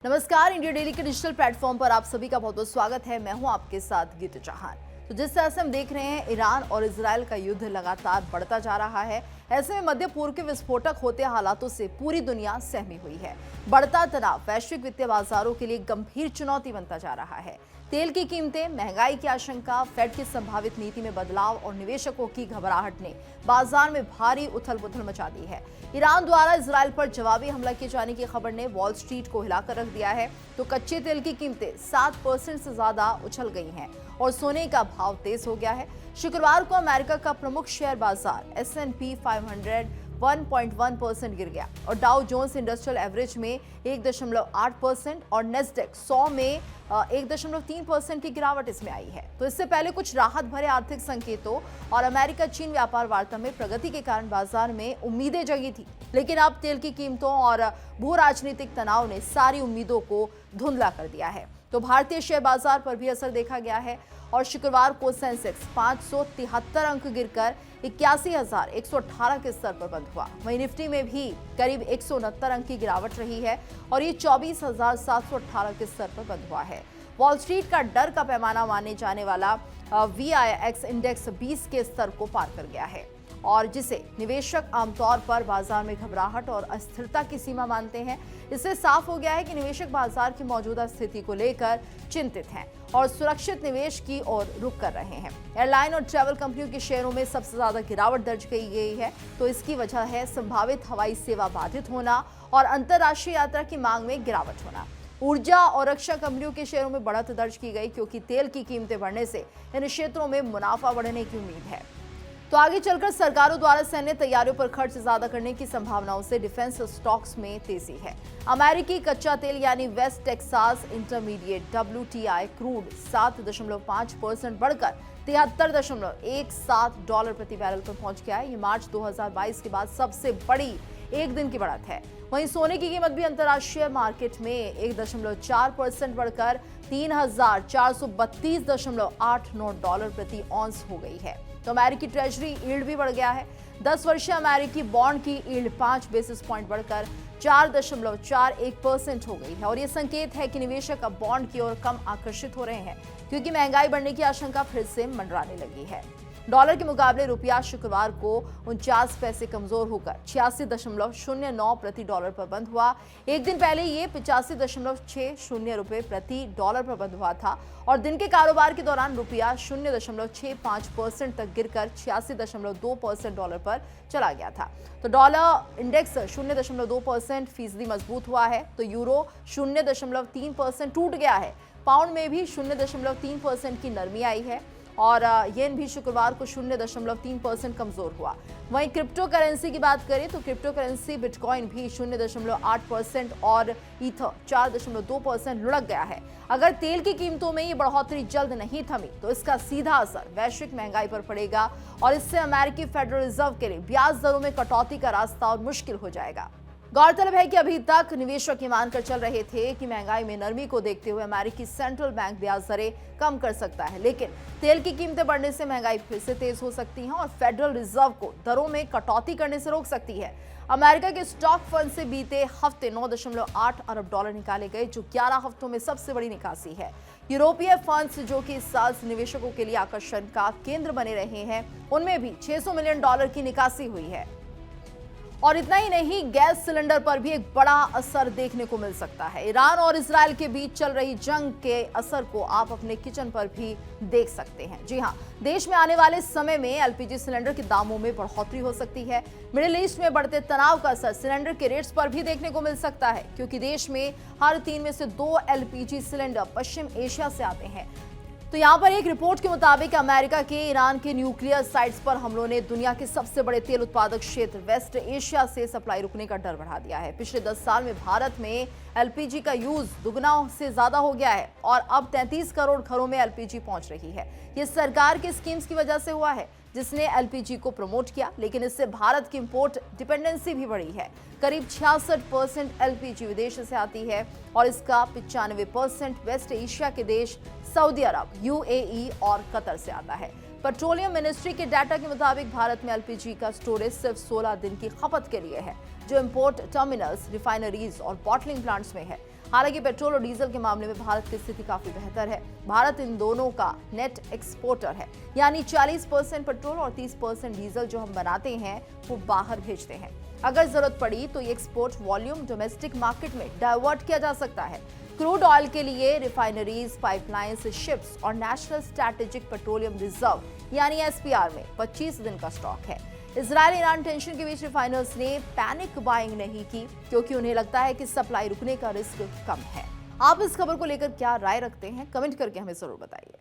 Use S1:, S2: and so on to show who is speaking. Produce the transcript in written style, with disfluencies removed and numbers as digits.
S1: नमस्कार, India daily के digital platform पर आप सभी का बहुत बहुत स्वागत है। मैं हूं आपके साथ गीता चौहान। तो जिस तरह से हम देख रहे हैं, ईरान और इजरायल का युद्ध लगातार बढ़ता जा रहा है। ऐसे में मध्य पूर्व के विस्फोटक होते हालातों से पूरी दुनिया सहमी हुई है। बढ़ता तनाव वैश्विक वित्तीय बाजारों के लिए गंभीर चुनौती बनता जा रहा है। तेल की कीमतें, महंगाई की आशंका, फेड की संभावित नीति में बदलाव और निवेशकों की घबराहट ने बाजार में भारी उथल-पुथल मचा दी है। ईरान द्वारा इजरायल पर जवाबी हमला किए जाने की खबर ने वॉल स्ट्रीट को हिलाकर रख दिया है। तो कच्चे तेल की कीमतें 7% से ज्यादा उछल गई हैं और सोने का भाव तेज हो गया है। शुक्रवार को अमेरिका का प्रमुख शेयर बाजार S&P 500 1.1% गिर गया और डाउ जोन्स इंडस्ट्रियल एवरेज में 1.8% और नेस्डेक 100 में 1.3% की गिरावट इसमें आई है। तो इससे पहले कुछ राहत भरे आर्थिक संकेतों और अमेरिका चीन व्यापार वार्ता में प्रगति के कारण बाजार में उम्मीदें जगी थी, लेकिन अब तेल की कीमतों और भू राजनीतिक तनाव ने सारी उम्मीदों को धुंधला कर दिया है। तो भारतीय शेयर बाजार पर भी असर देखा गया है और शुक्रवार को सेंसेक्स 573 अंक गिरकर 81,118 के स्तर पर बंद हुआ। वहीं निफ्टी में भी करीब 169 अंक की गिरावट रही है और ये 24,718 के स्तर पर बंद हुआ है। वॉल स्ट्रीट का डर का पैमाना माने जाने वाला VIX इंडेक्स 20 के स्तर को पार कर गया है और जिसे निवेशक आमतौर पर बाजार में घबराहट और अस्थिरता की सीमा मानते हैं। इससे साफ हो गया है कि निवेशक बाजार की मौजूदा स्थिति को लेकर चिंतित हैं और सुरक्षित निवेश की ओर रुख कर रहे हैं। एयरलाइन और ट्रैवल कंपनियों के शेयरों में सबसे ज्यादा गिरावट दर्ज की गई है। तो इसकी वजह है संभावित हवाई सेवा बाधित होना और अंतर्राष्ट्रीय यात्रा की मांग में गिरावट होना। ऊर्जा और रक्षा कंपनियों के शेयरों में बढ़त दर्ज की गई क्योंकि तेल की कीमतें बढ़ने से इन क्षेत्रों में मुनाफा बढ़ने की उम्मीद है। तो आगे चलकर सरकारों द्वारा सैन्य तैयारियों पर खर्च ज्यादा करने की संभावनाओं से डिफेंस स्टॉक्स में तेजी है। अमेरिकी कच्चा तेल यानी West Texas intermediate WTI crude 7.5% बढ़कर $73.17 प्रति बैरल पर पहुंच गया है। ये मार्च 2022 के बाद सबसे बड़ी एक दिन की बढ़त है। वहीं सोने की कीमत भी अंतर्राष्ट्रीय मार्केट में 1.4% बढ़कर $3,432.89 प्रति ऑन्स हो गई है। तो अमेरिकी ट्रेजरी यील्ड भी बढ़ गया है। 10 वर्षीय अमेरिकी बॉन्ड की यील्ड 5 बेसिस पॉइंट बढ़कर 4.41% हो गई है और ये संकेत है कि निवेशक अब बॉन्ड की ओर कम आकर्षित हो रहे हैं क्योंकि महंगाई बढ़ने की आशंका फिर से मंडराने लगी है। डॉलर के मुकाबले रुपया शुक्रवार को 49 पैसे कमजोर होकर 86.09 प्रति डॉलर पर बंद हुआ। एक दिन पहले ये 85.60 रुपए प्रति डॉलर पर बंद हुआ था और दिन के कारोबार के दौरान रुपया 0.65% तक गिरकर 86.2% डॉलर पर चला गया था। तो डॉलर इंडेक्स 0.2% फीसदी मजबूत हुआ है। तो यूरो 0.3% टूट गया है। पाउंड में भी 0.3% की नरमी आई है और येन भी शुक्रवार को 0.3% कमजोर हुआ। वहीं क्रिप्टो करेंसी की बात करें तो क्रिप्टो करेंसी बिटकॉइन भी 0.8% और ईथर 4.2% लुढ़क गया है। अगर तेल की कीमतों में ये बढ़ोतरी जल्द नहीं थमी तो इसका सीधा असर वैश्विक महंगाई पर पड़ेगा और इससे अमेरिकी फेडरल रिजर्व के लिए ब्याज दरों में कटौती का रास्ता और मुश्किल हो जाएगा। गौरतलब है कि अभी तक निवेशक ये मानकर चल रहे थे कि महंगाई में नरमी को देखते हुए अमेरिकी सेंट्रल बैंक ब्याज दरें कम कर सकता है, लेकिन तेल की कीमतें बढ़ने से महंगाई फिर से तेज हो सकती है और फेडरल रिजर्व को दरों में कटौती करने से रोक सकती है। अमेरिका के स्टॉक फंड से बीते हफ्ते 9.8 अरब डॉलर निकाले गए, जो 11 हफ्तों में सबसे बड़ी निकासी है। यूरोपीय फंड्स जो कि इस साल निवेशकों के लिए आकर्षण का केंद्र बने रहे हैं, उनमें भी 600 मिलियन डॉलर की निकासी हुई है। और इतना ही नहीं, गैस सिलेंडर पर भी एक बड़ा असर देखने को मिल सकता है। ईरान और इजरायल के बीच चल रही जंग के असर को आप अपने किचन पर भी देख सकते हैं। जी हां, देश में आने वाले समय में LPG सिलेंडर के दामों में बढ़ोतरी हो सकती है। मिडिल ईस्ट में बढ़ते तनाव का असर सिलेंडर के रेट्स पर भी देखने को मिल सकता है क्योंकि देश में हर 3 में से 2 LPG सिलेंडर पश्चिम एशिया से आते हैं। तो यहाँ पर एक रिपोर्ट के मुताबिक अमेरिका के ईरान के न्यूक्लियर साइट्स पर हमलों ने दुनिया के सबसे बड़े तेल उत्पादक क्षेत्र वेस्ट एशिया से सप्लाई रुकने का डर बढ़ा दिया है। पिछले 10 साल में भारत में LPG का यूज दुगना से ज्यादा हो गया है और अब 33 करोड़ घरों में LPG पहुंच रही है। ये सरकार के स्कीम्स की वजह से हुआ है जिसने LPG को प्रमोट किया, लेकिन इससे भारत की इंपोर्ट डिपेंडेंसी भी बढ़ी है। करीब 66% LPG विदेश से आती है और इसका 95% वेस्ट एशिया के देश सऊदी अरब, UAE और कतर से आता है। पेट्रोलियम मिनिस्ट्री के डाटा के मुताबिक भारत में LPG का स्टोरेज सिर्फ 16 दिन की खपत के लिए है, जो इंपोर्ट टर्मिनल्स, रिफाइनरीज और बॉटलिंग प्लांट्स में है। हालांकि पेट्रोल और डीजल के मामले में भारत की स्थिति काफी बेहतर है। भारत इन दोनों का नेट एक्सपोर्टर है, यानी 40% पेट्रोल और 30% डीजल जो हम बनाते हैं वो बाहर भेजते हैं। अगर जरूरत पड़ी तो ये एक्सपोर्ट वॉल्यूम डोमेस्टिक मार्केट में डाइवर्ट किया जा सकता है। क्रूड ऑयल के लिए रिफाइनरीज, पाइपलाइंस, शिप्स और नेशनल स्ट्रैटेजिक पेट्रोलियम रिजर्व यानी एसपीआर में 25 दिन का स्टॉक है। इजरायल ईरान टेंशन के बीच रिफाइनर्स ने पैनिक बाइंग नहीं की, क्योंकि उन्हें लगता है कि सप्लाई रुकने का रिस्क कम है। आप इस खबर को लेकर क्या राय रखते हैं, कमेंट करके हमें जरूर बताइए।